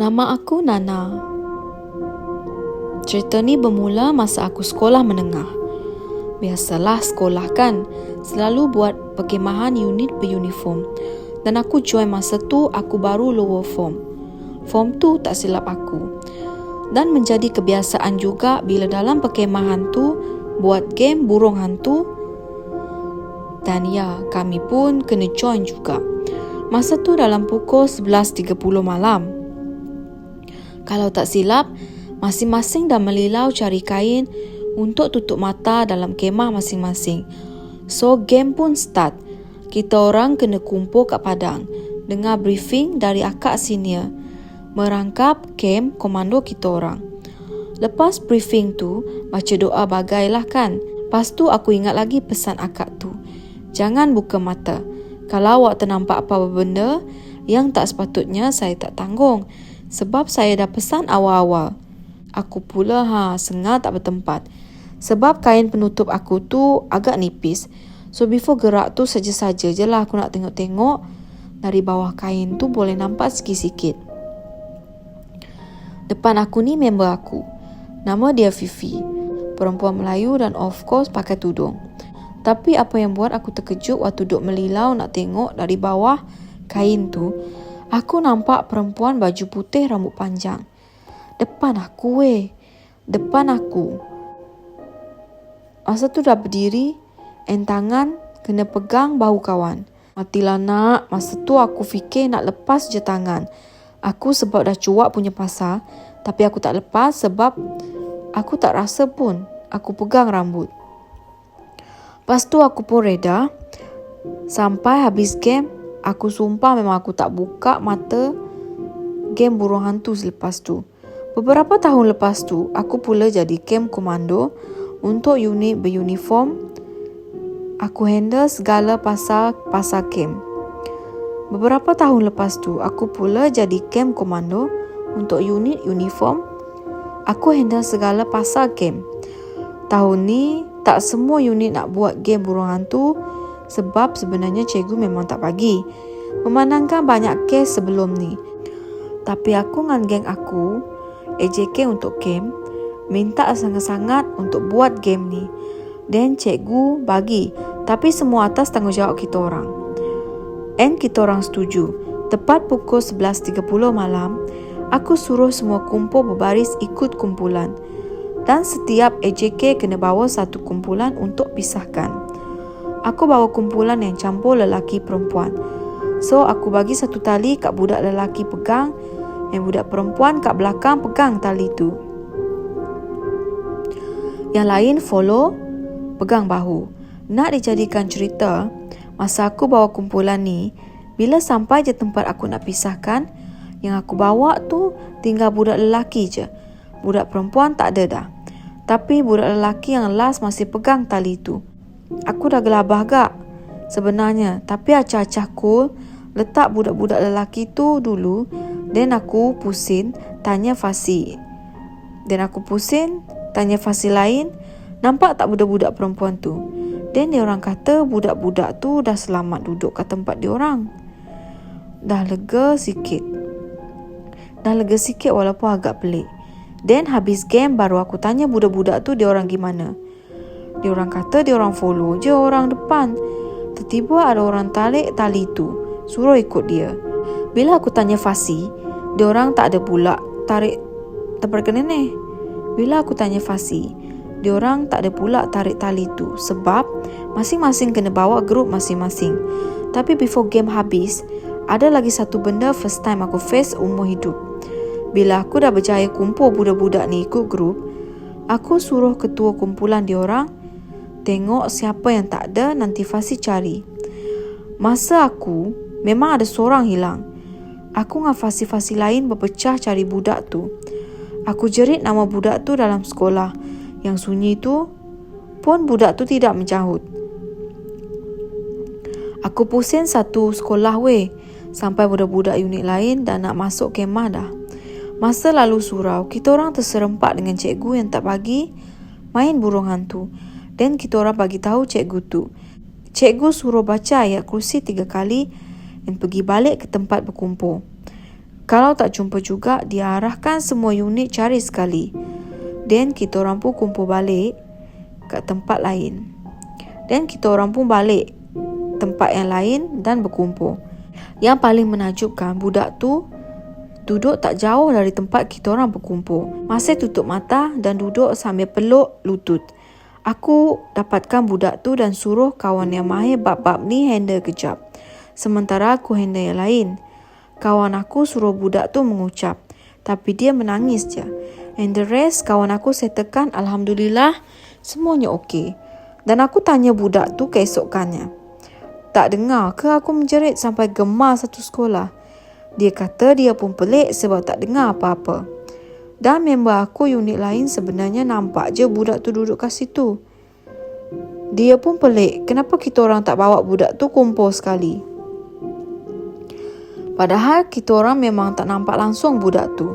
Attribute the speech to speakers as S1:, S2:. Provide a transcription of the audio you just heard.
S1: Nama aku Nana. Cerita ni bermula masa aku sekolah menengah. Biasalah sekolah kan, selalu buat perkemahan unit beruniform. Dan aku join masa tu aku baru lower form. Form tu tak silap aku. Dan menjadi kebiasaan juga bila dalam perkemahan tu buat game burung hantu. Dan ya, kami pun kena join juga. Masa tu dalam pukul 11.30 malam. Kalau tak silap, masing-masing dah melilau cari kain untuk tutup mata dalam kemah masing-masing. So game pun start. Kita orang kena kumpul kat padang, dengar briefing dari akak senior, merangkap kem komando kita orang. Lepas briefing tu, baca doa bagailah kan. Lepas tu aku ingat lagi pesan akak tu. Jangan buka mata. Kalau awak ternampak apa-apa benda yang tak sepatutnya, saya tak tanggung. Sebab saya dah pesan awal-awal. Aku pula sengal tak bertempat. Sebab kain penutup aku tu agak nipis. So before gerak tu saja-saja je lah aku nak tengok-tengok. Dari bawah kain tu boleh nampak sikit-sikit. Depan aku ni member aku. Nama dia Fifi. Perempuan Melayu dan of course pakai tudung. Tapi apa yang buat aku terkejut waktu duduk melilau nak tengok dari bawah kain tu, aku nampak perempuan baju putih rambut panjang. Depan aku Depan aku. Masa tu dah berdiri, tangan kena pegang bahu kawan. Matilah nak, masa tu aku fikir nak lepas je tangan. Aku sebab dah cuak punya pasal, tapi aku tak lepas sebab aku tak rasa pun aku pegang rambut. Lepas tu aku pun reda. Sampai habis game, aku sumpah memang aku tak buka mata game burung hantu selepas tu. Beberapa tahun lepas tu, aku pula jadi camp komando untuk unit beruniform. Aku handle segala pasal camp. Beberapa tahun lepas tu, aku pula jadi camp komando untuk unit uniform. Aku handle segala pasal camp. Tahun ni, tak semua unit nak buat game burung hantu sebab sebenarnya cikgu memang tak bagi. Memandangkan banyak kes sebelum ni. Tapi aku dengan geng aku, AJK untuk camp, minta sangat-sangat untuk buat game ni. Dan cikgu bagi, tapi semua atas tanggungjawab kita orang. And kita orang setuju. Tepat pukul 11.30 malam, aku suruh semua kumpul berbaris ikut kumpulan. Dan setiap AJK kena bawa satu kumpulan untuk pisahkan. Aku bawa kumpulan yang campur lelaki perempuan. So aku bagi satu tali kat budak lelaki pegang, yang budak perempuan kat belakang pegang tali tu. Yang lain follow, pegang bahu. Nak dijadikan cerita, masa aku bawa kumpulan ni, bila sampai je tempat aku nak pisahkan, yang aku bawa tu tinggal budak lelaki je. Budak perempuan tak ada dah. Tapi budak lelaki yang last masih pegang tali tu. Aku dah gelabah gak sebenarnya. Tapi acah-acah cool letak budak-budak lelaki tu dulu. Dan aku pusing tanya Fasi. Lain. Nampak tak budak-budak perempuan tu? Dan dia orang kata budak-budak tu dah selamat duduk kat tempat dia orang. Dah lega sikit walaupun agak pelik. Dan habis game baru aku tanya budak-budak tu dia orang gimana. Dia orang kata dia orang follow je orang depan. Tiba-tiba ada orang tarik tali tu, suruh ikut dia. Bila aku tanya Fasi, dia orang tak ada pula tarik tali tu sebab masing-masing kena bawa grup masing-masing. Tapi before game habis, ada lagi satu benda first time aku face umur hidup. Bila aku dah berjaya kumpul budak-budak ni ikut grup, aku suruh ketua kumpulan diorang tengok siapa yang tak ada, nanti Fasi cari. Masa aku, memang ada seorang hilang. Aku dengan Fasi lain berpecah cari budak tu. Aku jerit nama budak tu dalam sekolah. Yang sunyi tu pun budak tu tidak menjahut. Aku pusing satu sekolah sampai budak-budak unit lain dah nak masuk kemah dah. Masa lalu surau, kita orang terserempak dengan cikgu yang tak bagi main burung hantu. Dan kita orang bagi tahu cikgu tu. Cikgu suruh baca ayat kursi 3 kali dan pergi balik ke tempat berkumpul. Kalau tak jumpa juga, dia arahkan semua unit cari sekali. Dan kita orang pun kumpul balik kat tempat lain. Dan kita orang pun balik tempat yang lain dan berkumpul. Yang paling menakjubkan, budak tu duduk tak jauh dari tempat kita orang berkumpul. Masih tutup mata dan duduk sambil peluk lutut. Aku dapatkan budak tu dan suruh kawan yang mahir bab-bab ni handle kejap. Sementara aku handle yang lain. Kawan aku suruh budak tu mengucap. Tapi dia menangis je. And the rest kawan aku settlekan, Alhamdulillah semuanya okey. Dan aku tanya budak tu keesokannya. Tak dengar ke aku menjerit sampai gemar satu sekolah? Dia kata dia pun pelik sebab tak dengar apa-apa. Dan member aku unit lain sebenarnya nampak je budak tu duduk kat situ. Dia pun pelik kenapa kita orang tak bawa budak tu kumpul sekali. Padahal kita orang memang tak nampak langsung budak tu.